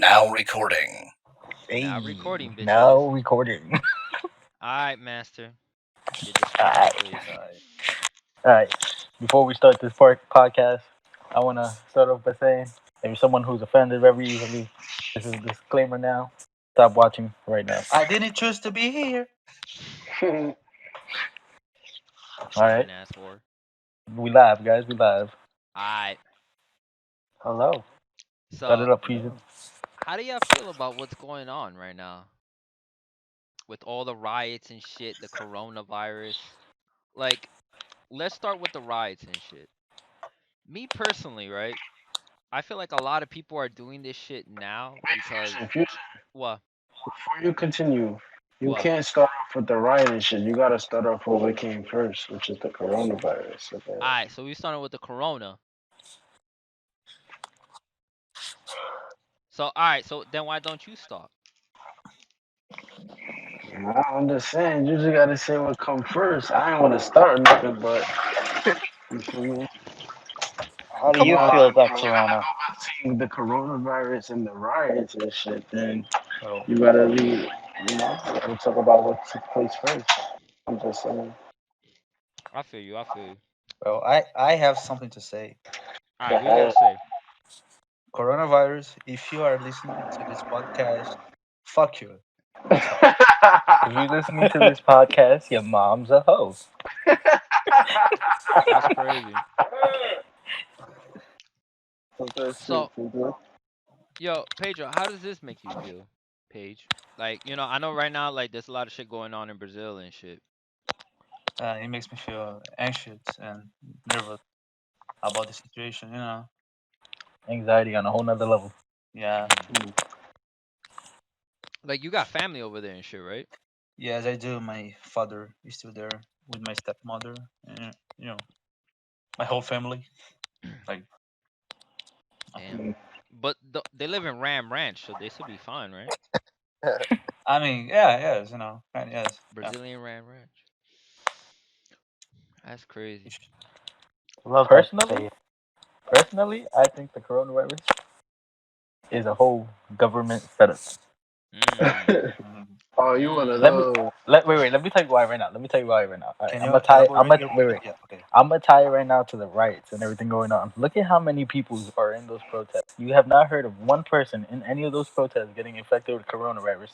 Now recording. Now Hey, recording, now bitches. recording. Alright, master. Get this started, Alright, please. alright. Before we start this podcast, I want to start off by saying if someone who's offended very easily, this is a disclaimer now. Stop watching right now. I didn't choose to be here. Alright, Lying ass whore. we live, guys. We live. Alright. Hello. Start So, it up, Peasy. how do y'all feel about what's going on right now? With all the riots and shit, the coronavirus? Like, let's start with the riots and shit. Me personally, right? I feel like a lot of people are doing this shit now because Fusion. what? Before you continue, you What? can't start off with the riot and shit. You gotta start off with what came first, which is the coronavirus. Okay. Alright, so we started with the corona. So alright, so then why don't you start? I'm just saying, you just gotta say what come first. I ain't want to start nothing, but you feel me? How do You you gotta, feel about you Corona? gotta go between the coronavirus and the riots and shit. Then Oh, you gotta leave. You gotta talk about what took place first. I'm just saying. I feel you, I feel you. Well, I have something to say. Alright, what you gotta say? Coronavirus, if you are listening to this podcast, fuck you. That's all. if you're listening to this podcast, your mom's a hoe. That's crazy. Talk that shit, So, people. yo, Pedro, how does this make you feel, Paige? Like, I know right now, like, there's a lot of shit going on in Brazil and shit. It makes me feel anxious and nervous about the situation. Anxiety on a whole nother level. Yeah. Mm. Like, you got family over there and shit, right? Yes, I do. My father is still there with my stepmother and, my whole family. Like, Damn. But they live in Ram Ranch, so they should be fine, right? I mean, yeah, yes, right, yes. Yeah. Brazilian Ram Ranch. That's crazy. Love personally, personally, I think the coronavirus is a whole government setup. Mm. Mhm. Oh, you one of Mm. Let me those? wait. Let me tell you why right now. Let me tell you why right now. All right, Can I'm you gonna tie. I'm elaborate gonna your wait. point? Wait. Yeah, okay. I'm gonna tie it right now to the riots and everything going on. Look at how many people are in those protests. You have not heard of one person in any of those protests getting infected with coronavirus.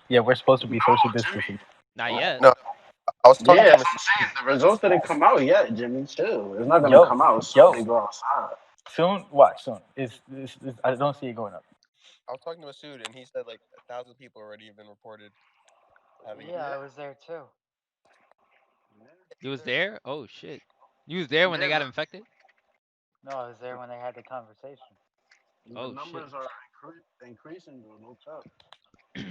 Yeah, we're supposed to be social distancing. Not yet. No, I was talking Yeah, to that's Miss. what I'm saying. The results didn't come out yet, Jimmy. Chill. It's not gonna Yo, come out soon. yo, They go outside. soon. Watch soon. It's I don't see it going up. I was talking to Masood, and he said like 1,000 people already have been reported having it. Yeah, I was there too. You was there? Oh shit. You was there when they Yeah, got infected? No, I was there when they had the conversation. the Oh shit. numbers are increasing, though. No cap.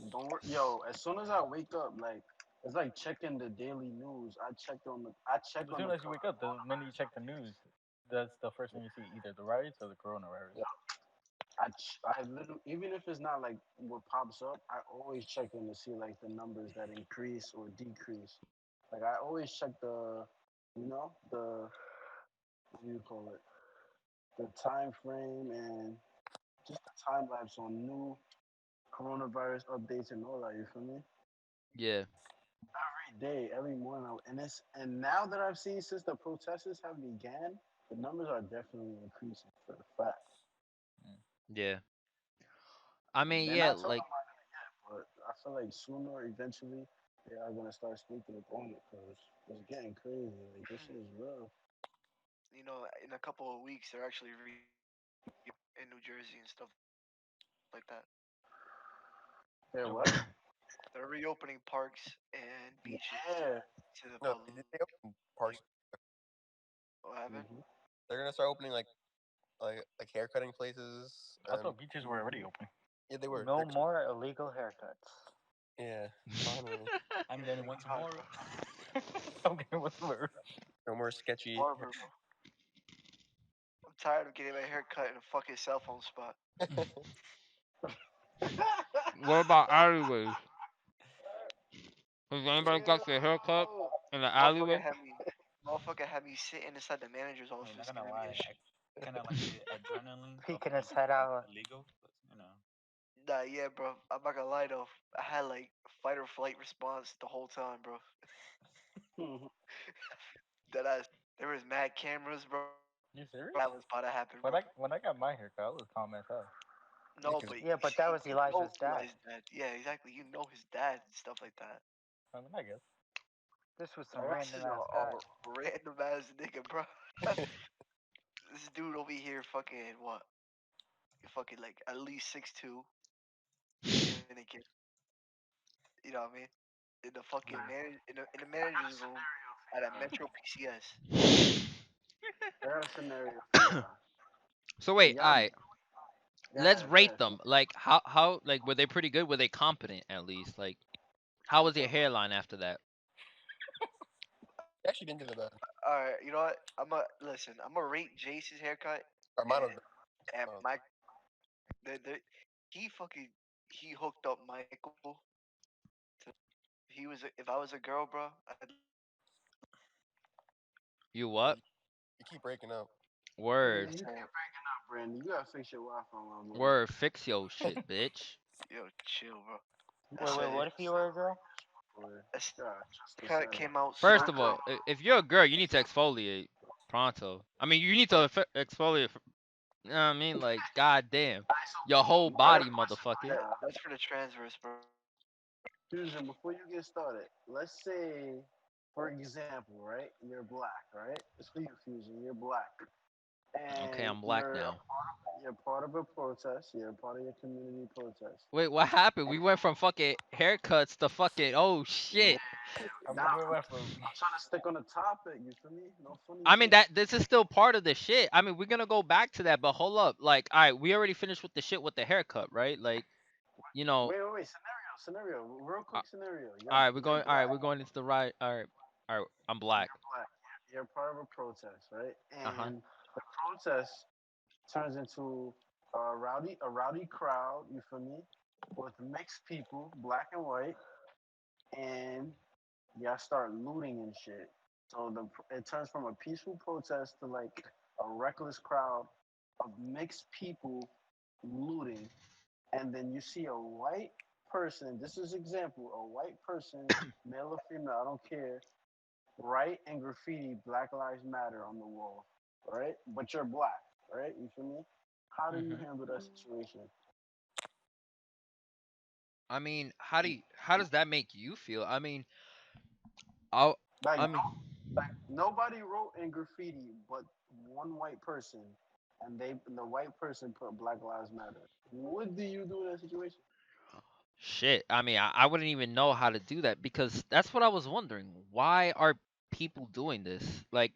Don't worry, yo. As soon as I wake up, like it's like checking the daily news. I check As on soon the as you wake up, the minute you check the news, that's the first thing you see, either the riots or the coronavirus. yeah. I literally, even if it's not like what pops up, I always check in to see like the numbers that increase or decrease. Like I always check the what do you call it, the time frame and just the time lapse on new coronavirus updates and all that. You feel me? Yeah. Every day, every morning, and now that I've seen since the protests have began, the numbers are definitely increasing for the fact. Yeah. I mean, They're yeah, not talking like about it yet, but I feel like sooner or eventually they are gonna start speaking upon it because it's getting crazy. Like this shit is real. In a couple of weeks they're actually in New Jersey and stuff like that. Yeah, oh, what? word. They're reopening parks and beaches Yeah. to the No, public. they open parks. What happened? Hmm. They're gonna start opening like haircutting places, I and thought beaches were already open. yeah, they were. No more illegal haircuts. Yeah, finally, I'm getting one God, tomorrow. I'm getting one tomorrow. no more it's sketchy. barber, bro. I'm tired of getting my hair cut in a fucking cell phone spot. What about alleyways? Has anybody got their haircut in the Motherfucker alleyway? had me, motherfucker had me sitting inside the manager's I mean, not office gonna giving me lie, a shit. I kind of like the adrenaline of Peeking his being head out. illegal. Nah, yeah, bro. I'm not gonna lie though. I had like a fight or flight response the whole time, bro. That ass. There was mad cameras, bro. You I serious? knew that was about to happen, When bro. I got my haircut, I was calm as hell. Yeah, No, 'cause but Yeah, you but that see, was you know Elijah's dad. Eli's dad. Yeah, exactly. You know his dad and stuff like that. I mean, I guess. This was some Bro, this random is ass guy. a random ass nigga, bro. This dude over here, fucking what? Fucking like at least 6'2", Dominican. You know what I mean? In the fucking in the manager's room at a Metro PCS. I got a scenario for y'all. So So wait, y'all, I let's go rate ahead, them. Like how like were they pretty good? Were they competent at least? Like how was your finish. hairline after that? he actually didn't do the bad. All right, you know what? I'm gonna listen. I'm gonna rate Jace's haircut Or mine was and bad. and Mine was- Mike. The he fucking he hooked up Michael. To, if I was a girl, bro, I'd You Yeah, what? you keep breaking up. Yeah, Word. you keep say, breaking up, Brandon. You gotta fix your Wi-Fi, my man. Word. Fix your shit, bitch. yo, chill, bro. You I Wait, gotta wait, said what if you were a girl? boy. this You gotta trust the cut setting. came out First so of good. all, if you're a girl, you need to exfoliate pronto. I mean, you need to exfoliate. You know what I mean? Like, goddamn, Alright, so your whole I got body, a question for motherfucker. y'all. That's for the transverse, bro. Fusion, before you get started, let's say, for example, right? You're black, right? It's for you, Fusion. You're black, Okay, and I'm black now. you're part of a protest. You're part of your community protest. Wait, what happened? We went from fucking haircuts to fucking oh Yeah, shit. I'm now gonna go for. I'm trying to stick on the topic. You feel me? No funny I mean shit. that this is still part of the shit. I mean, we're gonna go back to that, but hold up. Like, all right, we already finished with the shit with the haircut, right? Like, you know, Wait. Scenario. Real uh, quick scenario. all right, we're You're going. All right, black. we're going into the right. All right. I'm black. You're black. You're part of a protest, right? Uh huh. And the protest turns into a rowdy crowd. You feel me? With mixed people, black and white, and y'all start looting and shit. So it turns from a peaceful protest to like a reckless crowd of mixed people looting, and then you see a white person. This is example: a white person, male or female, I don't care, write and graffiti "Black Lives Matter" on the wall, right? But you're black, right? You feel me? How do you Mhm. handle that situation? I mean, how does that make you feel? I mean, I Like, I mean, nobody wrote in graffiti but one white person, and the white person put "Black Lives Matter." What do you do in that situation? shit. I mean, I wouldn't even know how to do that because that's what I was wondering. Why are people doing this? Like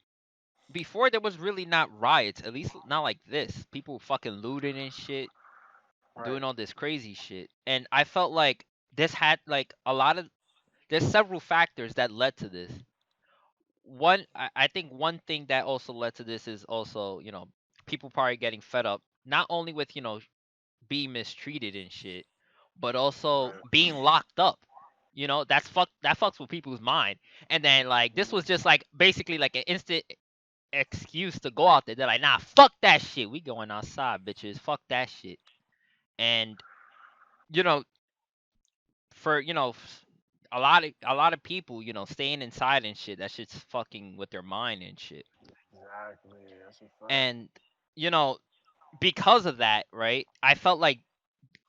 before, there was really not riots, at least not like this. People fucking looting and shit, Right. doing all this crazy shit, and I felt like this had like a lot of. There's several factors that led to this. I think one thing that also led to this is also people probably getting fed up not only with being mistreated and shit, but also Right. being locked up. That fucks with people's mind. And then like this was just like basically like an instant excuse to go out there. They're like, nah, fuck that shit. We going outside, bitches. Fuck that shit. And you know, for a lot of people, staying inside and shit, that shit's fucking with their mind and shit. Exactly. That's a fact. And you know, because of that, right? I felt like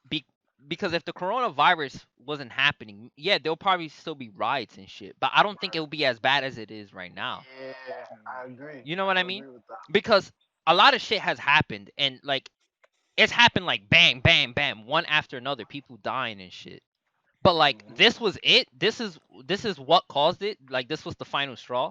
be because if the coronavirus wasn't happening, yeah, there'll probably still be riots and shit. But I don't think it'll be as bad as it is right now. Yeah, I agree. You know I what I do mean? agree with that. Because a lot of shit has happened and like it's happened like bang, bang, bang, one after another, people dying and shit. But like Hmm. this was it. This is what caused it. Like this was the final straw.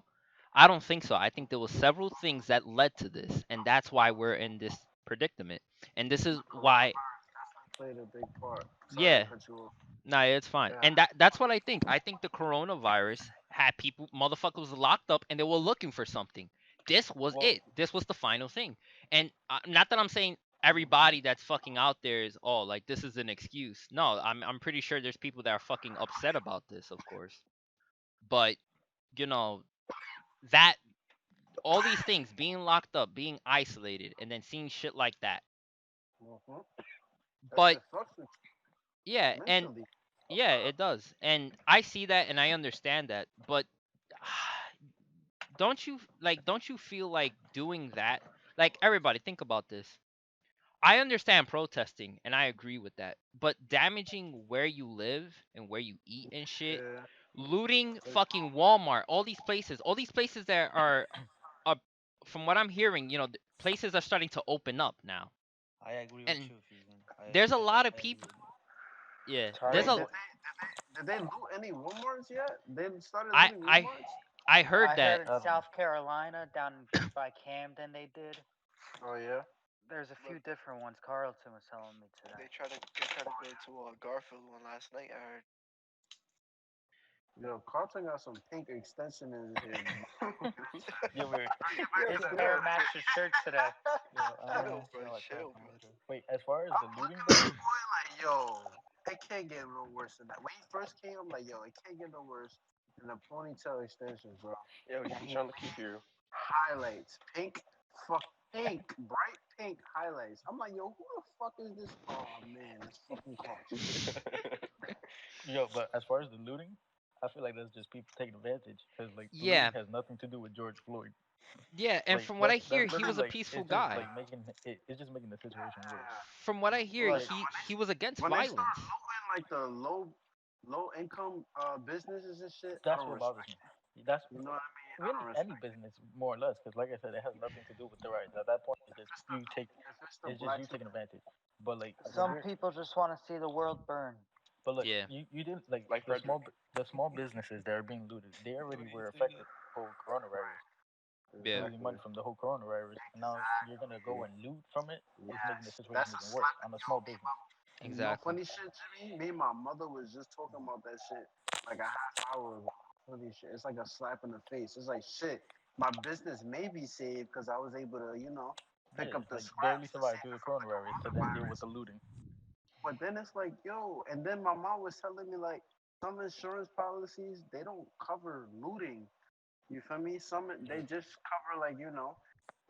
I don't think so. I think there was several things that led to this, and that's why we're in this predicament. And this is why, Coronavirus definitely played a big part. Sorry to yeah, cut you off. nah, it's fine. Yeah. And that's what I think. I think the coronavirus had people, motherfuckers, locked up, and they were looking for something. This was Well, it. This was the final thing. And not that I'm saying everybody that's fucking out there is all like this is an excuse. No, I'm pretty sure there's people that are fucking upset about this, of course. But you know that all these things, being locked up, being isolated, and then seeing shit like that. Hmm. That But shit fucks with you. Yeah, and mentally. yeah, it does. And I see that and I understand that, but don't you feel like doing that? Like everybody think about this. I understand protesting and I agree with that. But damaging where you live and where you eat and shit, Yeah, looting it's fucking Walmart, all these places that are from what I'm hearing, places are starting to open up now. I agree with And you, Fusion. there's a lot of I agree people, with you. yeah, there's wait. Target. a Did they loot any Walmarts yet? They started I looting I Walmarts. I heard I heard that. in I don't know. South Carolina, down by Camden, they did. Oh yeah. There's a few Look, different ones. Carlton was telling me today. they try to go to Garfield one last night. I heard. Yo, Carlton got some pink extension in his hair. Yeah, wait. Yo, His As hair far, chill, matched his shirt today. yo, I don't chill, know. bro, Smell like chill, Carlton bro. later. Wait, as far as the I'm looting looking at goes, the boy like, yo, it can't get no worse than that. When he first came, I'm like, yo, it can't get no worse than the ponytail extensions, bro. Yo, And he's he trying to keep you. highlights, pink, fuck, pink, bright pink highlights. I'm like, yo, who the fuck is this? Oh man, that's fucking Carlton. yo, but as far as the looting, I feel like that's just people taking advantage because like the looting Yeah. has nothing to do with George Floyd. Yeah, and Like from what I that's hear, he literally was a like peaceful it's just guy. like making it's just making the situation worse. From what I hear, Look, Like he was against when they start violence. looting like the low income businesses and shit, I that's don't what bothers respect me. it. That's You know what I mean? I really don't any respect it. business more or less because like I said, it has nothing to do with the rights. At that point, it's just you take If it's the it's just you blacks taking advantage. But like when Some you're people just want to see the world burn. but look, Yeah. you didn't like Like Frederick. the small businesses that are being looted. They already were affected by the whole coronavirus. They're Yeah. losing exactly, money from the whole coronavirus, and now you're gonna go exactly. and loot from it. It's making the Yes, situation that's a even worse slap. on a Yo, small business. no Exactly. funny shit, Jimmy. Me and my mother was just talking about that shit like a half hour ago. Funny shit. It's like a slap in the face. It's like shit. My business may be saved because I was able to, pick Yeah, up the like barely scraps to survived save through it the from the coronavirus to then deal with coronavirus. the looting. But then it's like, yo, and then my mom was telling me like some insurance policies they don't cover looting. You feel me? Some they Yeah, just cover like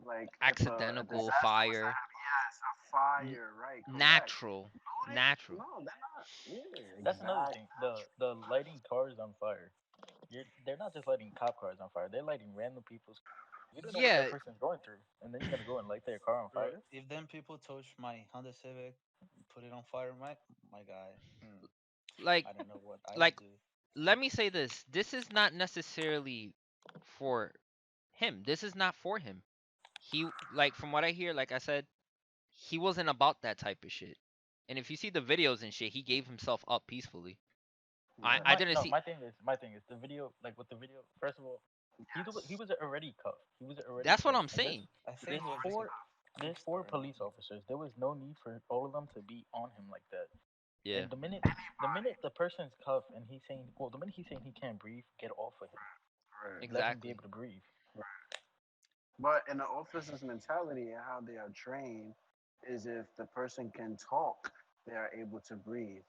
like if a Accidental disaster was to fire. happen. Yes, a N- fire, right? Correct. natural. Looting? Natural. No, they're not. Yeah, that's another exactly. thing. The lighting cars on fire. They're not just lighting cop cars on fire. They're lighting random people's. You don't know what that Yeah, person's going through, and then you're gonna go and light their car on Bro, fire. if them people touch my Honda Civic, put it on fire, my guy, like I don't know what I would like do. let me say this. This is not necessarily for him. This is not for him. He like from what I hear, like I said, he wasn't about that type of shit. And if you see the videos and shit, he gave himself up peacefully. I No, I didn't see. my thing is the video. Like with the video, first of all, he Yes. was already cuffed. He was already That's what cuffed, I'm and saying. I there's think it was just a four quick there's four story, police officers. There was no need for all of them to be on him like that. Yeah, And the minute the person's cuffed and he's saying, well, the minute he's saying he can't breathe, get off of him. Right. Let him be exactly. able to breathe. But in the officer's mentality and how they are trained is if the person can talk, they are able to breathe.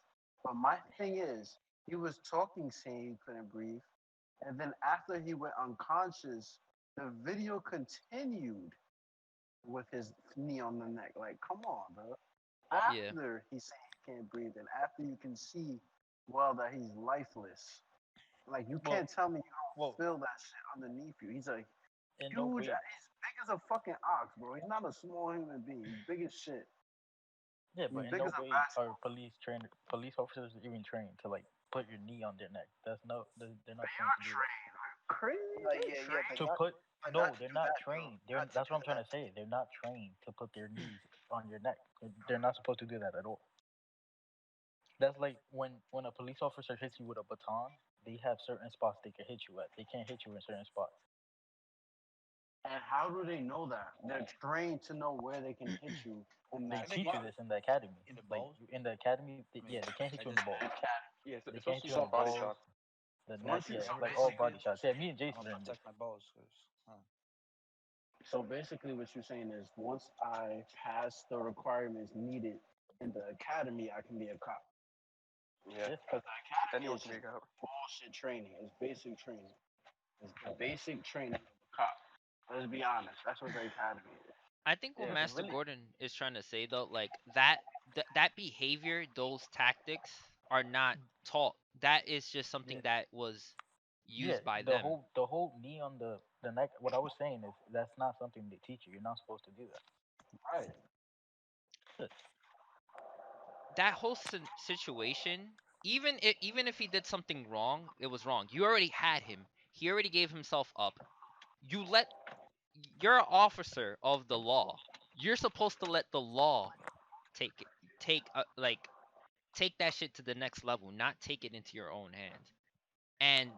But my thing is, he was talking saying he couldn't breathe. And then after he went unconscious, the video continued with his knee on the neck. Like, come on, bro. Yeah, After he's saying he can't breathe, and after you can see, well, that he's lifeless. Like, you Well, can't tell me you don't well, feel that shit underneath you. He's a in no huge, way. he's big as a fucking ox, bro. He's not a small human being. He's big as shit. Yeah, He's but in big no as a way are basketball. police officers even trained to like put your knee on their neck. They're not trained You're to do that. trained. Are you crazy? Like They're yeah, trained. but To not put but not no, to they're do not that though. trained. Not to That's what do I'm trying that. to say. They're not trained to put their knees on your neck. They're not supposed to do that at all. That's like when a police officer hits you with a baton, they have certain spots they can hit you at. They can't hit you in certain spots. And how do they know that? They're trained to know where they can hit you in They I that think teach you spot. this in the academy. in the Like balls. in the academy, I mean, yeah, they can't hit I you in the just balls. Yeah, They it's can't supposed to hit be you in all the body balls, shots. the neck. Once you Yeah, so it's like all basically body shots. Yeah, me and I'm Jason gonna are in this. protect my balls, cause so basically what you're saying is once I pass the requirements needed in the academy, I can be a cop. Yeah, Yeah, Because the academy anyone is can just make out. bullshit training. It's basic training. It's the basic training of a cop. Let's be honest. That's what the academy is. I think what yeah, Yeah, because Master really, Gordon is trying to say though, like that that behavior, those tactics are not taught. That is just Yeah, something that was yeah. used by The them. whole knee on the neck. What I was saying is that's not something they teach you. You're not supposed to do that. Right. Shit. That whole situation, even if he did something wrong, it was wrong. You already had him. He already gave himself up. You let You're an officer of the law. You're supposed to let the law take it, like take that shit to the next level, not take it into your own hands. And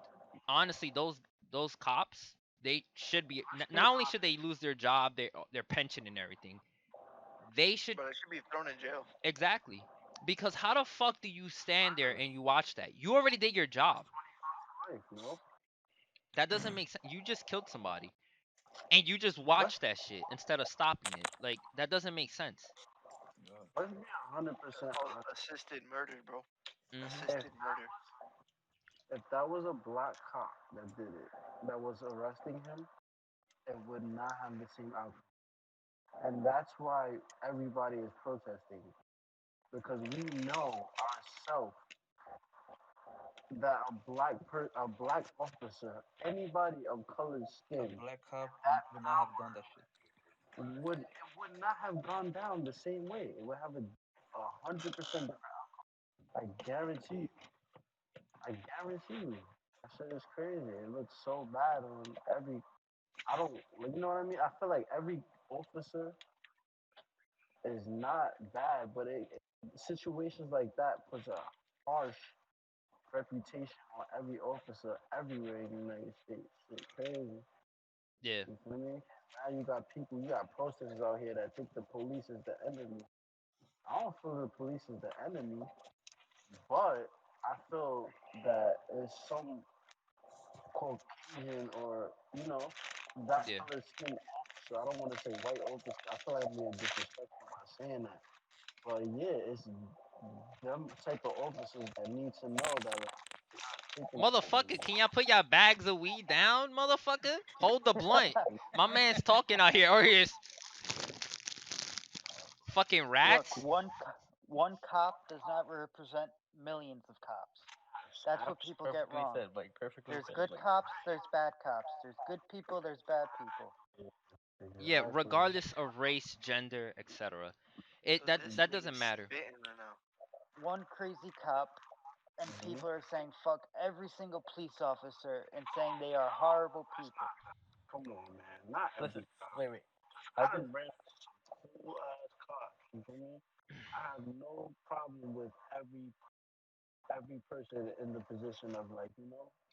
honestly, those cops, they should be not only should they lose their job, their pension and everything. They should But it should be thrown in jail. exactly, because how the fuck do you stand there and you watch that? You already did your job. Life, you know. That doesn't make sense. You just killed somebody and you just Let's watch that shit instead of stopping it. Like that doesn't make sense. God. let's be 100% That's called honest. assisted murder, bro. Hmm. If Assisted murder. if that was a black cop that did it, that was arresting him, it would not have the same outcome. And that's why everybody is protesting because we know ourselves that a black officer, anybody of colored A skin, black cop would not have done that shit. would not have gone down the same way. It would have a 100% different. I guarantee you. I guarantee you. That shit is crazy. It looks so bad on every. I don't. You know what I mean? I feel like every officer is not bad, but situations like that puts a harsh reputation on every officer everywhere in the United States. Shit crazy. Yeah, You feel me? Now you got protesters out here that think the police is the enemy. I don't feel the police is the enemy, but I feel that there's some Caucasian or, that yeah, color skin officer. I don't want to say white officer. I feel like I'm being disrespectful by saying that. But yeah, it's them type of officers that need to know that like, taking motherfucker. Can y'all put y'all bags of weed down, motherfucker? Hold the blunt. My man's talking out here. Or here's fucking Look, rats. one cop does not represent millions of cops. That's what people get Perfectly wrong. said. Like perfectly There's said. good Like cops, there's bad cops. There's good people, there's bad people. Yeah, exactly. regardless of race, gender, etc. It So this that nigga doesn't matter. spitting right now. One crazy cop, and Hmm. people are saying fuck every single police officer and saying they are horrible people. Come on, man. Not listen. every cop. Wait, wait. I I just done ran some cool ass cops. You feel me? I have no problem with every person in the position of like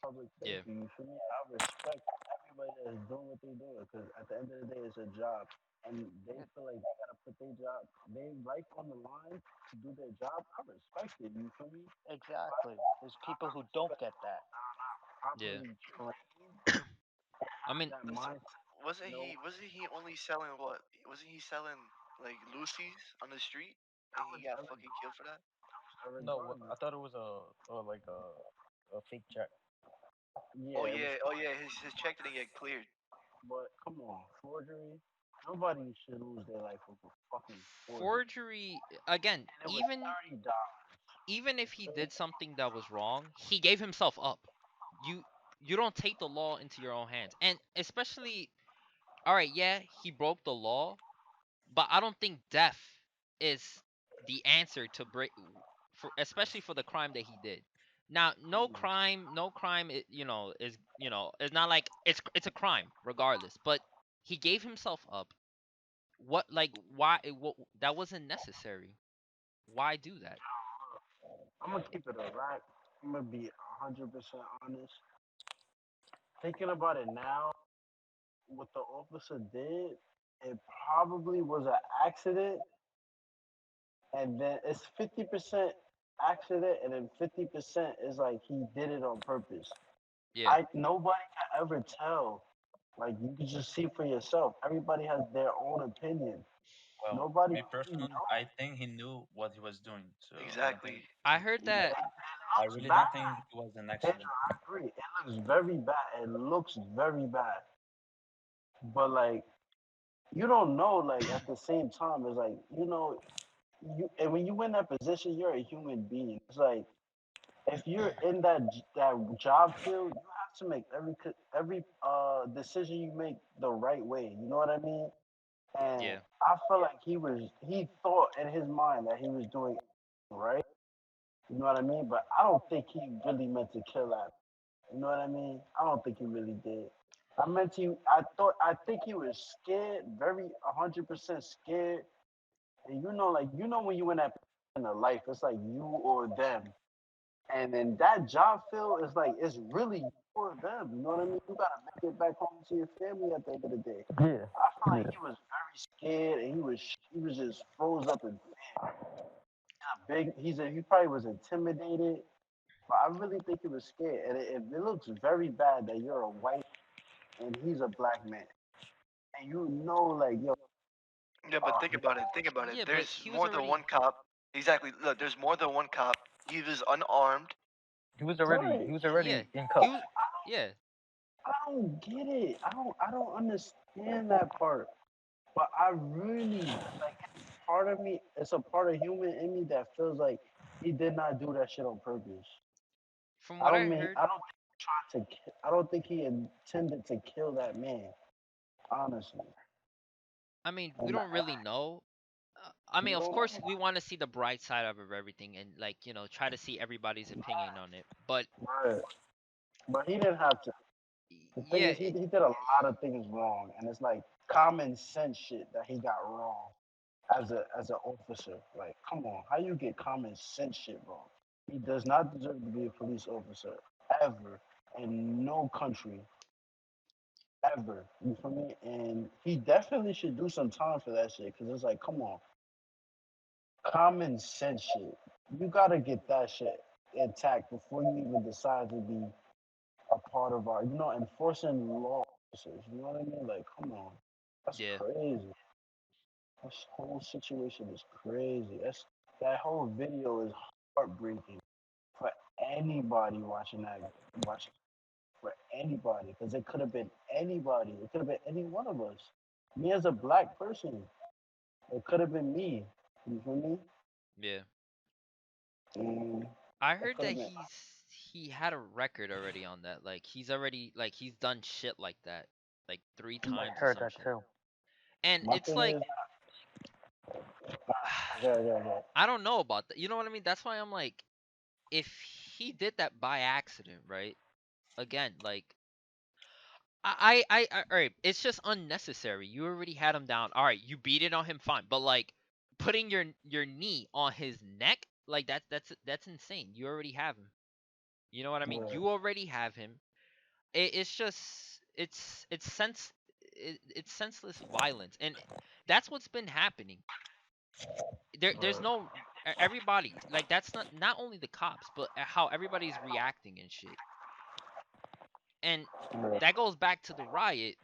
public Yeah, safety. You feel me? I respect everybody that's doing what they're doing because at the end of the day, it's a job, and they It, feel like they gotta put their life on the line to do their job. I respect it. You feel me? exactly. There's people who don't get that. yeah. Properly trained, I have mean, that So mindset. No, wasn't he only selling what? Wasn't he selling like Lucy's on the street and that he was got Eric. fucking killed for that? Eric no. Garner. I thought it was like a fake check. Oh Yeah, it was yeah, oh yeah, his check didn't get cleared. but come on, forgery. Nobody should lose their life over fucking forgery. forgery again. And it was $30. Even if he did something that was wrong, he gave himself up. You you don't take the law into your own hands, and especially all right. Yeah, he broke the law, but I don't think death is the answer to break for especially for the crime that he did. Now, Come on. no crime, is not like it's a crime regardless. But he gave himself up. What like why? That wasn't necessary. Why do that? I'm gonna keep it a rack. I'm gonna be 100% honest. Thinking about it now, what the officer did, it probably was an accident, and then it's 50% accident, and then 50% is like he did it on purpose. Yeah, I Nobody can ever tell. Like you can just see for yourself. Everybody has their own opinion. Well, Nobody me really personally, knows. I think he knew what he was doing. So I don't think. Exactly. I heard Yeah, that. I Looks really bad. don't think it was an Andrew, accident. I agree. It looks very bad. It looks very bad. But like you don't know. Like at the same time, it's like. and when you in that position, you're a human being. It's like if you're in that job field, you have to make every decision you make the right way. You know what I mean? And Yeah. I feel like he thought in his mind that he was doing right. You know what I mean? But I don't think he really meant to kill that. You know what I mean? I don't think he really did. I think he was scared, very 100% scared. And like when you in that in a life, it's like you or them. And then that job field is like it's really you or them. You know what I mean? You gotta make it back home to your family at the end of the day. Yeah, I feel like yeah. he was very scared and he was just froze up in he probably was intimidated, but I really think he was scared. And it looks very bad that you're a white and he's a black man, and like yo, Yeah, but think about it. Think about it. Yeah, but There's he was more than already. one cop. Exactly. Look, there's more than one cop. He was unarmed. He right. was Yeah. already in He cuffs. was. Yeah. I don't get it. I don't understand that part. But I really like part of me. It's a part of human in me that feels like he did not do that shit on purpose. From I what don't I mean heard, I don't think he tried to. I don't think he intended to kill that man. Honestly, I mean, we and don't really know. I you mean, of know, course, we want to see the bright side of everything and, like, try to see everybody's opinion on it. But right. But he didn't have to. The thing yeah, is, he did a lot of things wrong, and it's like common sense shit that he got wrong as an officer. Like, come on, how you get common sense shit wrong? He does not deserve to be a police officer ever in no country ever. You feel me? And he definitely should do some time for that shit because it's like, come on, common sense shit. You gotta get that shit intact before you even decide to be a part of our, enforcing law officers. You know what I mean? Like, come on, that's yeah, crazy. This whole situation is crazy. That whole video is heartbreaking for anybody watching for anybody, because it could have been anybody. It could have been any one of us. Me as a black person, it could have been me. You feel me? yeah. And I it heard could that have been. he had a record already on that. Like he's already like he's done shit like that like three I times or heard some that shit. too. And My it's thing like is, yeah, yeah, yeah. I don't know about that. You know what I mean? That's why I'm like, if he did that by accident, right? Again, like all right, it's just unnecessary. You already had him down. All right, you beat it on him, fine. But like putting your knee on his neck, like that's insane. You already have him. You know what I mean? Right, You already have him. It's just it's senseless violence, and that's what's been happening. There's right, no everybody like that's not only the cops, but how everybody's reacting and shit. And right, that goes back to the riot.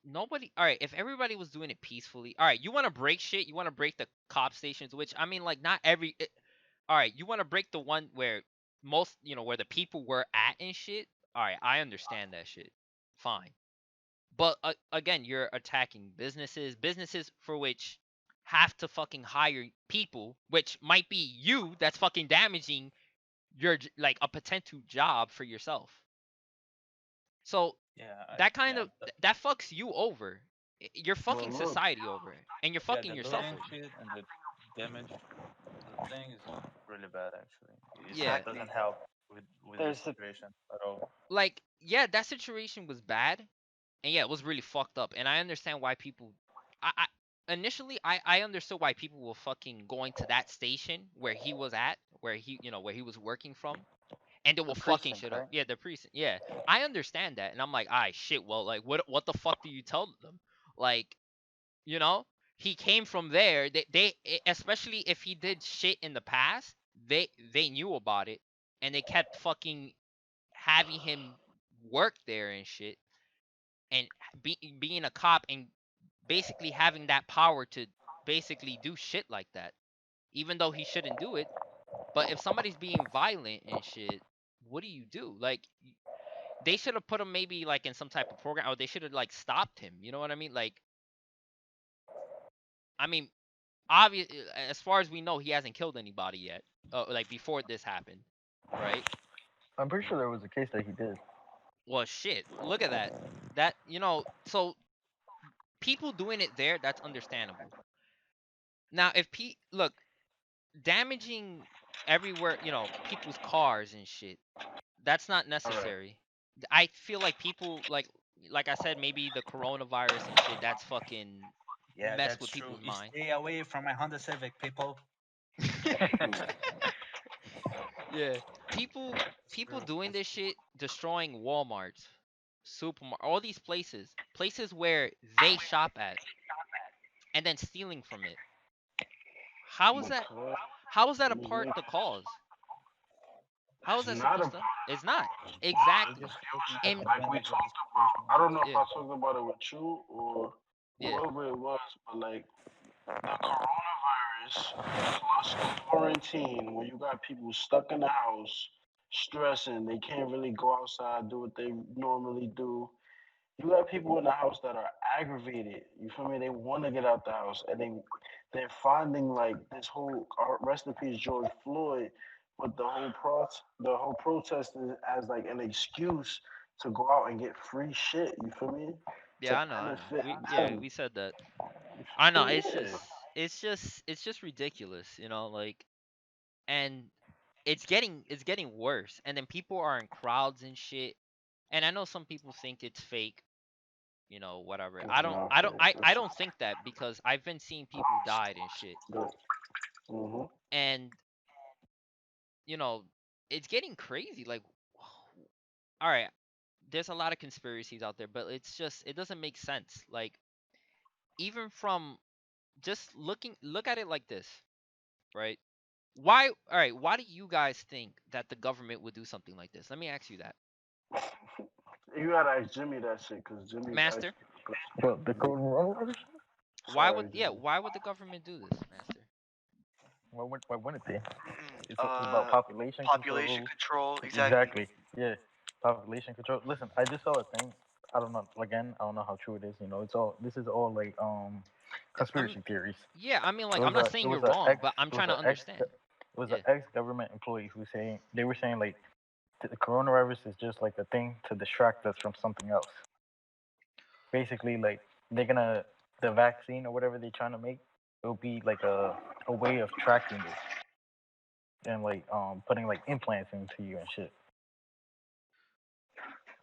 Nobody, all right, if everybody was doing it peacefully, all right, you want to break shit, you want to break the cop stations, which I mean, like, not all right, you want to break the one where most, where the people were at and shit. All right, I understand that shit, fine. But again, you're attacking businesses for which have to fucking hire people, which might be you that's fucking damaging your like a potential job for yourself. So Yeah, that kind yeah, of that fucks you over. You're but fucking look, society over, and you're yeah. fucking The yourself bullying over. shit and the damage to the thing is really bad. Actually, Yeah, it Exactly. doesn't help with this There's a situation at all. like yeah, that situation was bad, and yeah, it was really fucked up. And I understand why people. I initially I understood why people were fucking going to that station where he was at, where where he was working from, and they the were fucking precinct, shit up. right? Yeah, the precinct. Yeah, I understand that, and I'm like, ah, shit. Well, like, what the fuck do you tell them? Like, you know, he came from there. Especially if he did shit in the past, they knew about it, and they kept fucking having him work there and shit, and being a cop and basically having that power to basically do shit like that, even though he shouldn't do it. But if somebody's being violent and shit, what do you do? Like, they should have put him maybe like in some type of program, or they should have like stopped him. You know what I mean? Like, I mean, obvious, as far as we know, he hasn't killed anybody yet. Like before this happened, right? I'm pretty sure there was a case that he did. Well, shit. Look at that. That so people doing it there, that's understandable. Now, if look, damaging everywhere, people's cars and shit, that's not All right. necessary. I feel like people like I said, maybe the coronavirus and shit, that's fucking Yeah, mess that's with true. people's You mind. stay away from my Honda Civic, people. Hmm. Yeah. People That's people true. doing That's this true. shit, destroying Walmarts, supermarket, all these places where they shop at, and then stealing from it. How is that Because how is that a part mhm, the cause? How is it's that not a supposed to? It's not. They Exactly. just taking And like we advantage of the talked situation. about. I don't know if yeah, I talked about it with you or yeah. whoever it was, but like the coronavirus plus quarantine, when you got people stuck in the house, stressing, they can't really go outside, do what they normally do. You got people in the house that are aggravated. You feel me? They want to get out the house, and they're finding like this whole rest in peace George Floyd, with the whole protest as like an excuse to go out and get free shit. You feel me? To Yeah, I know, I know. benefit Yeah, them. we said that. You I know, feel me? Yeah. it's just ridiculous, like, and it's getting worse. And then people are in crowds and shit. And I know some people think it's fake, whatever. It's I don't not I don't fair. I don't think that, because I've been seeing people died and shit. Mm-hmm. And you know, it's getting crazy. Like, all right, there's a lot of conspiracies out there, but it doesn't make sense. Like, even from just look at it like this, right? Why do you guys think that the government would do something like this? Let me ask you that. You gotta ask Jimmy that shit because Jimmy's Master, actually the person. But the coronavirus? why would Sorry, yeah, Jimmy. why would the government do this, Master? Why wouldn't they? Mm, It's about population population control. control. Exactly. Exactly. Yeah. Population control. Listen, I just saw a thing. I don't know. Again, I don't know how true it is. It's all. This is all like I mean, conspiracy theories. yeah, I mean, It like, I'm was not a. It saying you're was a wrong, ex. but I'm It was trying to a ex. understand. It was an Yeah. ex government employee who saying they were saying like the coronavirus is just like a thing to distract us from something else. Basically, like they're gonna the vaccine or whatever they're trying to make. It'll be like a way of tracking it and like putting like implants into you and shit.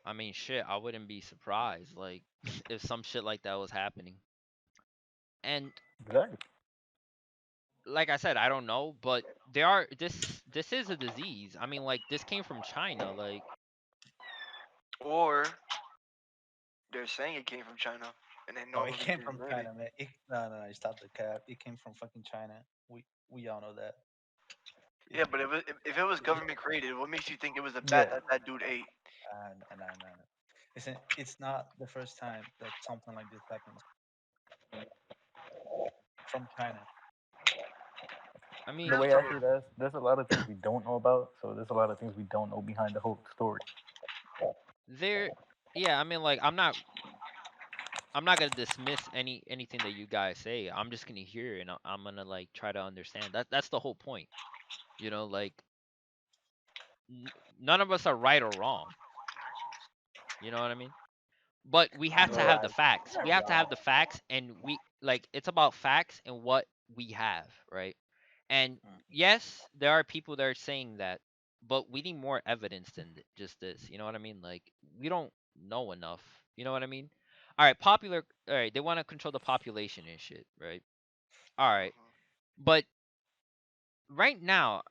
I mean, shit, I wouldn't be surprised, like, if some shit like that was happening. And Exactly. like I said, I don't know, but there are this is a disease. I mean, like, this came from China, like, Or they're saying it came from China, and they No, it normally came from didn't it. China, man. No, no, no. Stop the cap. It came from fucking China. We all know that. It, Yeah, but if it was government created, what makes you think it was a bat Yeah. that dude ate? no, no, no. It's not the first time that something like this happens from China. I The mean, way I see that, there's a lot of things we don't know about. So there's a lot of things we don't know behind the whole story. there yeah, I mean, like, I'm not gonna dismiss anything that you guys say. I'm just gonna hear it, and I'm gonna, like, try to understand. That's the whole point. Like, n- none of us are right or wrong. You know what I mean? But we have I'm to not have the right. facts. We You're have to wrong. have the facts, and it's about facts and what we have, right? And Mm. yes, there are people that are saying that, but we need more evidence than just this. You know what I mean? Like, we don't know enough. You know what I mean? All right, they want to control the population and shit, right? All right. Mhm. But right now,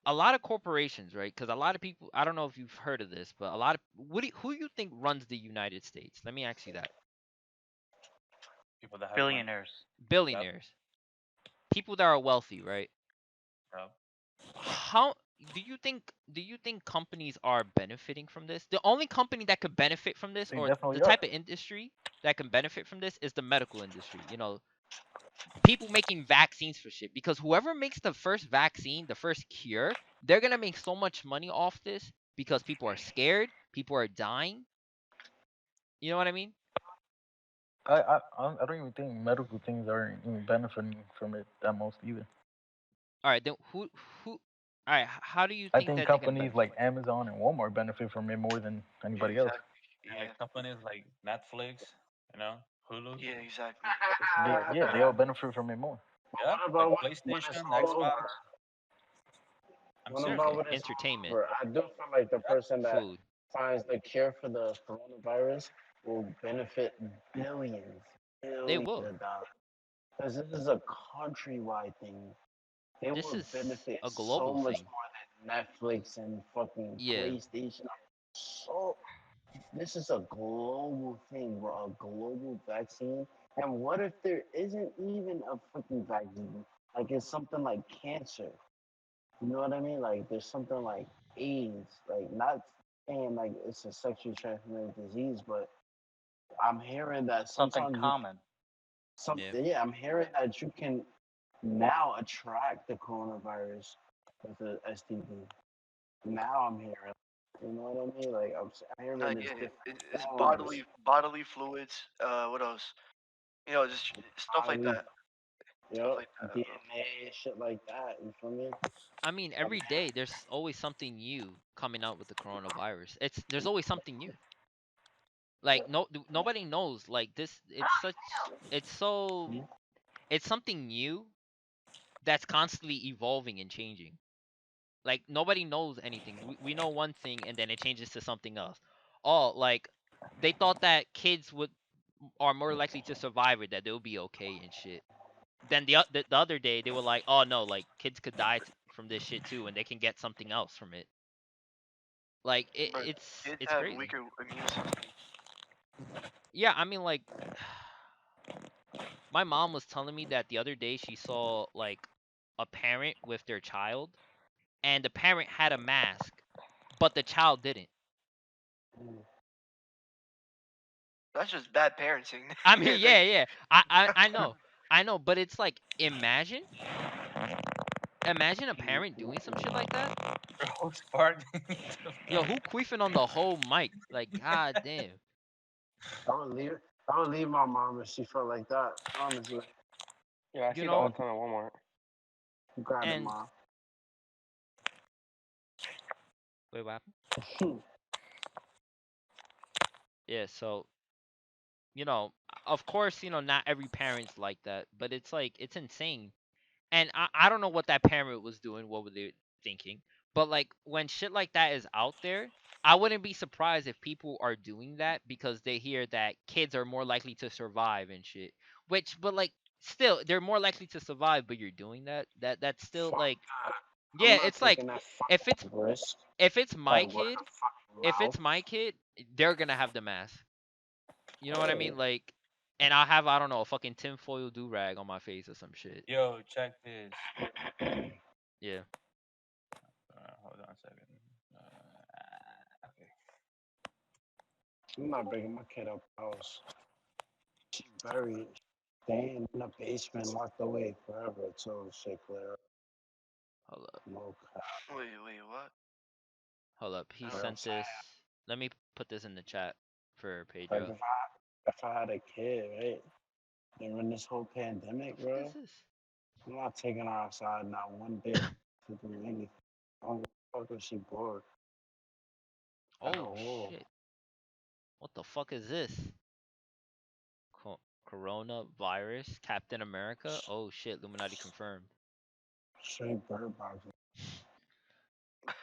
a lot of corporations, right? Because a lot of people, I don't know if you've heard of this, but a lot of who do you think runs the United States? Let me ask you that. People that have money. Billionaires. Yep. Billionaires, people that are wealthy, right? Yep. How do you think companies are benefiting from this? The only company that could benefit from this, They or the definitely are. type of industry that can benefit from this, is the medical industry. People making vaccines for shit, because whoever makes the first vaccine, the first cure, they're gonna make so much money off this, because people are scared, people are dying. You know what I mean? I don't even think medical things are even benefiting from it that most either. All right, then who? All right, how do you I think think that they can companies benefit? like Amazon and Walmart benefit from it more than Yeah, anybody else. exactly. And Yeah, like companies like Netflix, you know, Hulu. yeah, exactly. Yeah, they all benefit from it more. Yeah, What like about when it's PlayStation, all over? Xbox. I'm What serious. about Okay, when it's all entertainment, over? I do feel like the person that food. finds the cure for the coronavirus will benefit billions, They billions will. of dollars. Because this is a countrywide thing. They This would is benefit a so global much thing. more than Netflix and fucking Yeah. PlayStation. So this is a global thing, bro, a global vaccine. And what if there isn't even a fucking vaccine? Like it's something like cancer. You know what I mean? Like there's something like AIDS. Like not saying like it's a sexually transmitted disease, but I'm hearing that Something sometimes you can common. Yeah. something. Yeah, I'm hearing that you can now attract the coronavirus with the STD. Now I'm hearing. You know what I mean? Like I'm hearing Like there's yeah, different it's forms. bodily fluids. What else? You know, just stuff like Bodily, that. Stuff yep, like that, bro. DNA, shit like that. You feel me? I mean, every day there's always something new coming out with the coronavirus. There's always something new. Like nobody knows. Like this, it's so it's something new that's constantly evolving and changing. Like nobody knows anything. We know one thing and then it changes to something else. Oh, like they thought that kids would are more likely to survive it, that they'll be okay and shit. Then the other day they were like, oh no, like kids could die from this shit too, and they can get something else from it. Like But kids it's have crazy. weaker immune systems. Yeah, I mean like my mom was telling me that the other day she saw like a parent with their child, and the parent had a mask, but the child didn't. That's just bad parenting. I mean, like, yeah, yeah. I know. I know, but it's like imagine a parent doing some shit like that. Who's part? Yo, who queefing on the whole mic? Like, god damn. I would leave. I would leave my mom if she felt like that. Honestly, Yeah, I You see it all know? the time at Walmart. you got it, And mom. wait, what happened? Yeah, so of course, not every parent's like that, but it's like it's insane. And I don't know what that parent was doing, what were they thinking. But like when shit like that is out there, I wouldn't be surprised if people are doing that because they hear that kids are more likely to survive and shit. Which but like still they're more likely to survive, but you're doing that. That's still Fuck like that. I'm yeah, not it's like taking that if it's fucking risk. if it's my Like word kid, of fucking if it's mouth. my kid, they're gonna have the mask. You know what I Oh. mean? Like and I'll have I don't know, a fucking tinfoil do rag on my face or some shit. Yo, check this. Yeah. Hold on a second. Okay. I'm not bringing my kid up house. She buried, staying in the basement, locked away forever until shit clear up. Hold up. No cap. wait, what? Hold up. He I You know don't. what I'm sent saying? this. Let me put this in the chat for Like Pedro. if I had a kid, right? During this whole The pandemic, fuck is bro, this? I'm not taking her outside not one bit to do anything. I don't give a fuck if she bored at Oh all. shit. What the fuck is this? Coronavirus? Captain America? Oh shit. Illuminati confirmed. Straight bird box.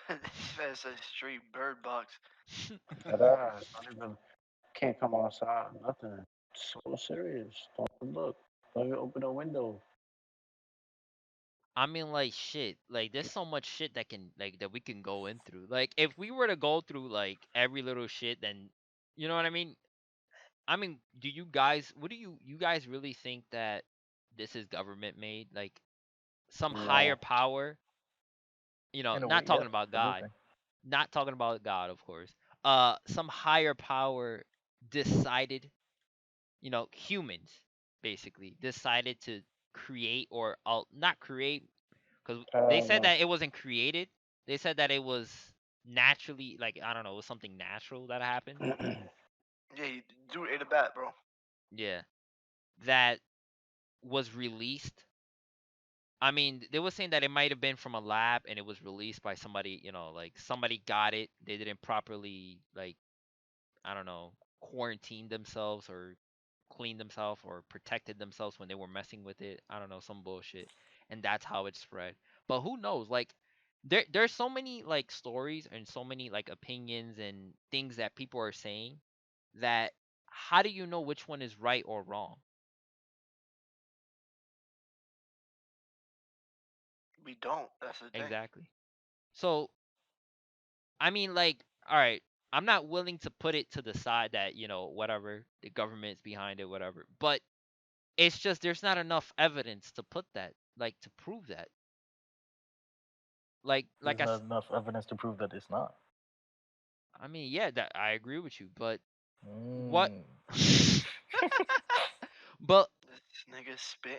This man says straight bird box. That ass. Not even can't come outside. Nothing. So serious. Don't even look. Don't even open the window. I mean, like shit. Like there's so much shit that can like that we can go in through. Like if we were to go through like every little shit, then you know what I mean. I mean, do you guys? What do you guys really think that this is government made? Like some higher No. power? In a Not way, yes, talking about I do God. think. Not talking about God, of course. Some higher power decided, humans basically decided to create or not create because they Hell said no. that it wasn't created. They said that it was naturally, like I don't know, it was something natural that happened. Yeah, dude ate a bat, bro. Yeah. that was released. I mean, they were saying that it might have been from a lab and it was released by somebody, like somebody got it. They didn't properly, like, I don't know, quarantine themselves or clean themselves or protected themselves when they were messing with it. I don't know, some bullshit. And that's how it spread. But who knows? Like there's so many like stories and so many like opinions and things that people are saying that how do you know which one is right or wrong? We don't. That's the thing. Exactly. So, I mean like all right, I'm not willing to put it to the side that, whatever, the government's behind it, whatever. But it's just there's not enough evidence to put that, like to prove that. Like There's I, not enough evidence to prove that it's not. I mean, yeah, that I agree with you, but what? Mm. but This nigga spitting.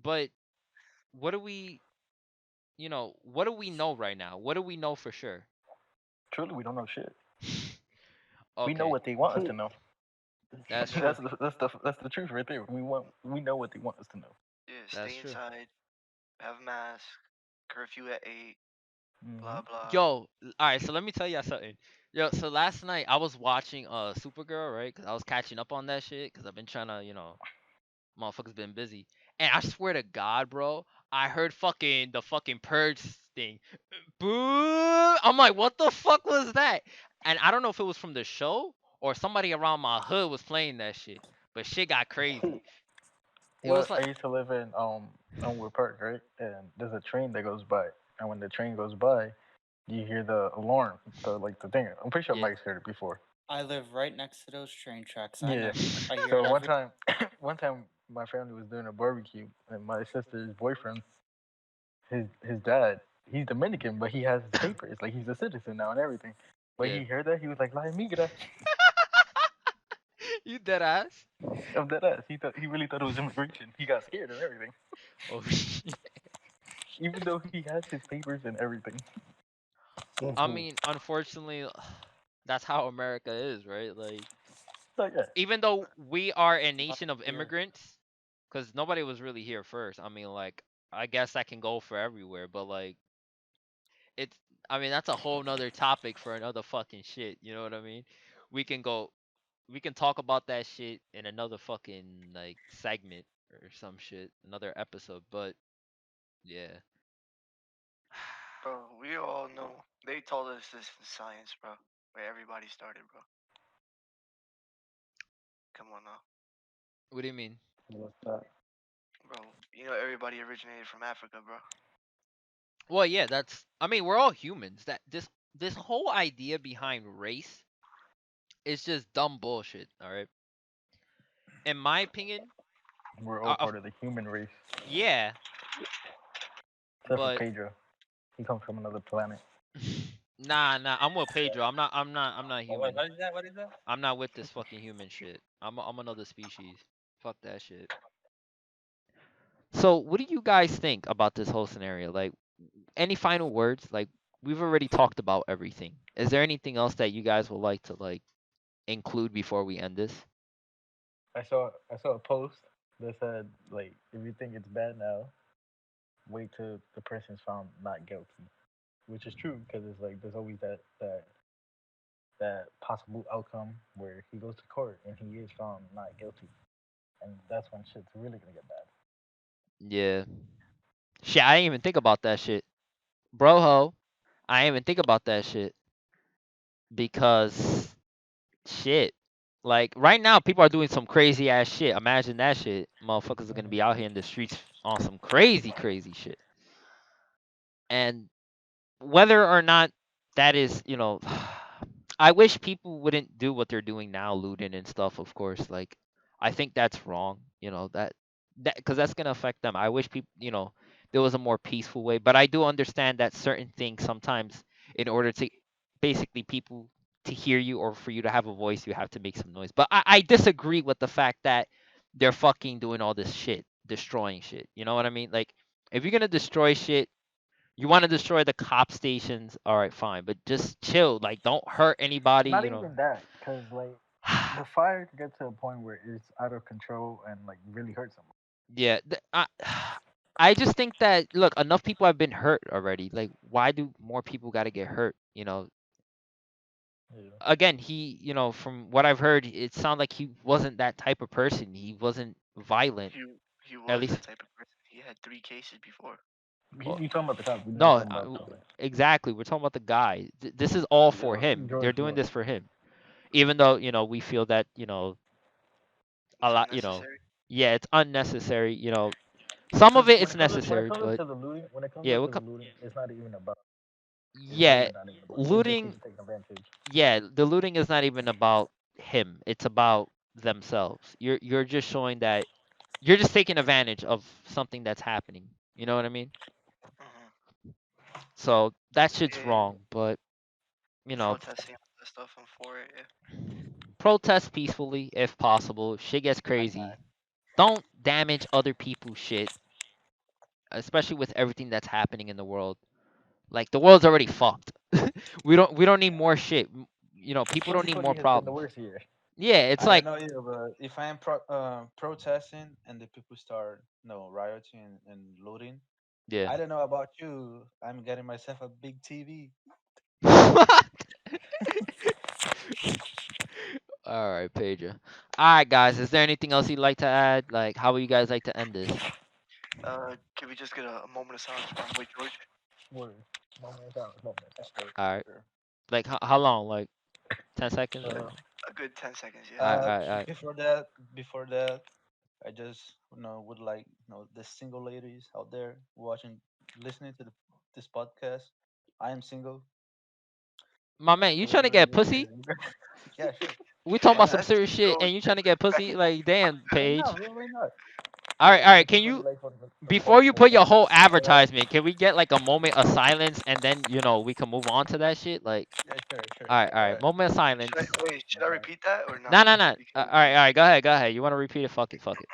but what do we, what do we know right now? What do we know for sure? Truly, we don't know shit. We know Okay, what they want us to know. that's true. That's the truth right there. We know what they want us to know. Yeah, That's stay true. inside. Have a mask. Curfew at 8. Hmm. Blah blah. Yo, all right. So let me tell you something. Yo, so last night I was watching Supergirl, right? Cause I was catching up on that shit. Cause I've been trying to, motherfuckers been busy. And I swear to God, bro, I heard fucking the fucking purge thing. Boo! I'm like, what the fuck was that? And I don't know if it was from the show or somebody around my hood was playing that shit. But shit got crazy. It Well, was like, I used to live in Elmwood Park, right? And there's a train that goes by, and when the train goes by, you hear the alarm, the thing. I'm pretty sure yeah, Mike's heard it before. I live right next to those train tracks. I Yeah. know. I hear it So one every. time, one time my family was doing a barbecue, and my sister's boyfriend, his dad, he's Dominican, but he has his papers, like he's a citizen now and everything. But yeah. he heard that he was like, "La migra," You dead ass? of that ass. He really thought it was immigration. He got scared and everything, Oh shit. even though he has his papers and everything. I mean, unfortunately, that's how America is, right? Like, So yeah, even though we are a Not nation of here. immigrants, because nobody was really here first. I mean, like, I guess that can go for everywhere, but like, it's, I mean, that's a whole nother topic for another fucking shit. You know what I mean? We can go, we can talk about that shit in another fucking like segment or some shit, another episode. But yeah, Bro, we all know. They told us this in science, bro. Where everybody started, bro. Come on now. what do you mean? what's that? Bro, you know everybody originated from Africa, bro. Well, yeah, that's. I mean, we're all humans. That this whole idea behind race is just dumb bullshit. All right, in my opinion, We're all of part of the human race, yeah, except for but Pedro. He comes from another planet. nah, I'm with Pedro. I'm not human. What is that? What is that? I'm not with this fucking human shit. I'm another species. Fuck that shit. So, what do you guys think about this whole scenario? Like, any final words? Like, we've already talked about everything. Is there anything else that you guys would like to like include before we end this? I saw a post that said like if you think it's bad now, wait till the person's found not guilty, which is true because it's like there's always that possible outcome where he goes to court and he is found not guilty, and that's when shit's really gonna get bad. Yeah. Shit, I didn't even think about that shit. Broho, I didn't even think about that shit because shit. Like right now people are doing some crazy ass shit. Imagine that shit. Motherfuckers are gonna be out here in the streets on some crazy shit. And whether or not that is, I wish people wouldn't do what they're doing now, looting and stuff, of course. Like, I think that's wrong, that because that's gonna affect them. I wish people, there was a more peaceful way. But I do understand that certain things sometimes, in order to basically people to hear you or for you to have a voice, you have to make some noise. But I disagree with the fact that they're fucking doing all this shit, destroying shit. You know what I mean? Like, if you're gonna destroy shit, you want to destroy the cop stations, all right, fine, but just chill. Like, don't hurt anybody. Not even that, cause like The fire can get to a point where it's out of control and like really hurt someone. Yeah, I just think that look, enough people have been hurt already. Like, why do more people got to get hurt? Yeah. Again, from what I've heard, it sounded like he wasn't that type of person. He wasn't violent, He he at was least. that type of person. He had 3 cases before. uh, You talking about the cop? We're not No, talking about the exactly. We're talking about the guy. This is all for Yeah. him. They're George doing Floyd. this for him, even though we feel that a It's lot. unnecessary. Yeah, it's unnecessary. Some of Because it it's when it necessary, comes up but to the looting, when it comes yeah, up to the looting, it's not even about. It's yeah, really not even about. It's just looting. people taking advantage. Yeah, the looting is not even about him. It's about themselves. You're just showing that you're just taking advantage of something that's happening. You know what I mean? Hmm. So that shit's Yeah, wrong. But protesting all that stuff. I'm for it. Yeah. protest peacefully if possible. If shit gets crazy, don't damage other people's shit, especially with everything that's happening in the world. Like the world's already fucked. We don't need more shit. People don't need 2020 more has been the problems. worst year. Yeah, it's I don't like know you, but if I am protesting and the people start, rioting and looting, yeah. I don't know about you. I'm getting myself a big TV. All right, Pedro. All right, guys. Is there anything else you'd like to add? Like, how would you guys like to end this? Can we just get a moment of silence for my boy George? Word. Moment of silence. Moment of silence. Sure, All right. sure. Like, how long? Like, 10 seconds or? A good 10 seconds. Yeah. All right, all right, all right. Before that, I just would like the single ladies out there watching, listening to this podcast. I am single. My man, you trying to Whoever get is pussy? listening, yeah, sure. We talking Why about not? some That's serious shit, so and you trying to get different. pussy? Like, damn, Why not, Paige. bro? Why not? All right, all right. If you Can really you like fucking some before you put your podcast. whole advertisement, can we get like a moment of silence and then we can move on to that shit? Like, Yeah, sure, sure, all right, sure. all Go right. ahead. Moment of Should I silence. wait? My Should I bad. repeat that or No, no? no, no. Because All right, all right. Go ahead, go ahead. You want to repeat it? Fuck it, fuck it.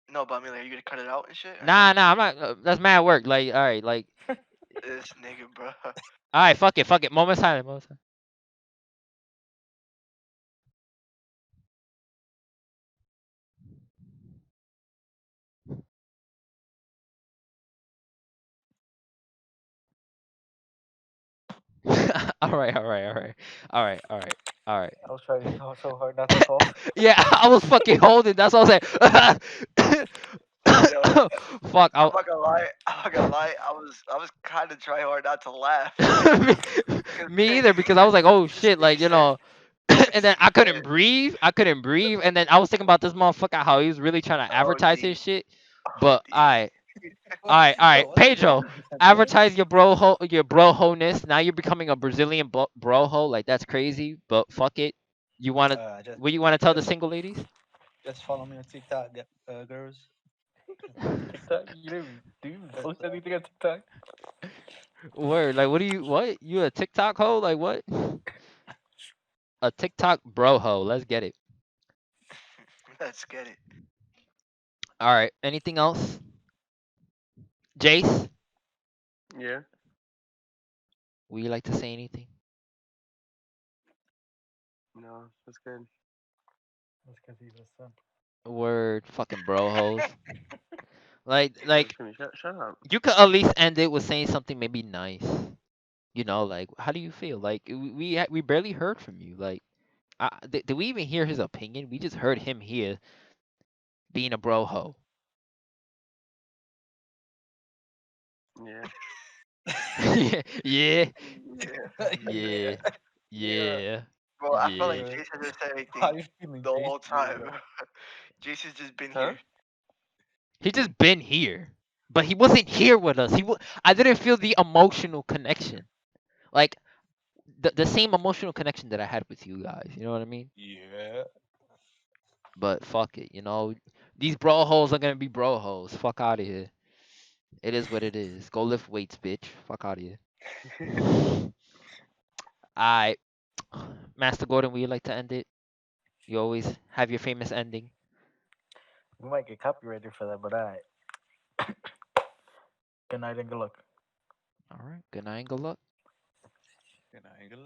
no, but I mean, like, are you gonna cut it out and shit or no? Nah, nah. I'm not. That's mad work. Like, all right, like, This nigga, bro. all right, fuck it, fuck it. Moment of silence. Moment of silence. All right, all right, all right, all right, all right, all right. I was trying so hard not to cough. Yeah, I was fucking holding. That's what I was saying. Yo, Fuck. I'm not gonna lie. I'm not gonna lie. I was kind of trying hard not to laugh, me, cause me either because I was like, oh this shit, nigga like said, and then this I nigga couldn't said, breathe. I couldn't breathe, and then I was thinking about this motherfucker how he was really trying to advertise his OD, shit. But OD. all right, What did Pedro, you say, bro? advertise your bro ho-ness. Now you're becoming a Brazilian bro-ho. Like that's crazy, but fuck it. You wanna Just, what you wanna tell the just, single ladies? just follow me on TikTok, girls. TikTok? Do you even That's post anything on TikTok? Word, like what? You a TikTok hoe? Like what? A TikTok bro ho. Let's get it. Let's get it. All right. Anything else? Jace, Yeah. would you like to say anything? No, that's good. That's because he's a simp. Word, fucking bro hoes. Like, Yo, like Jimmy, shut up. you could at least end it with saying something maybe nice. Like how do you feel? Like we barely heard from you. Like, did we even hear his opinion? We just heard him here being a bro ho. Yeah. Yeah, yeah, Yeah, yeah, yeah. yeah, bro. I felt like yeah. Jason hasn't said How anything you feeling, the Jason? whole time. Jason's just been Huh? here. He just been here, but he wasn't here with us. I didn't feel the emotional connection. Like the same emotional connection that I had with you guys. You know what I mean? Yeah. But fuck it, these bro hoes are gonna be bro hoes. Fuck out of here. It is what it is. Go lift weights, bitch. Fuck out of here. Alright, Master Gordon, would you like to end it? You always have your famous ending. We might get copyrighted for that, but alright. Good night and good luck. All right. Good night and good luck. And I ain't gonna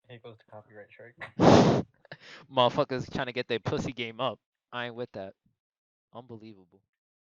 lie. Here goes the copyright strike. Motherfuckers trying to get their pussy game up. I ain't with that. Unbelievable.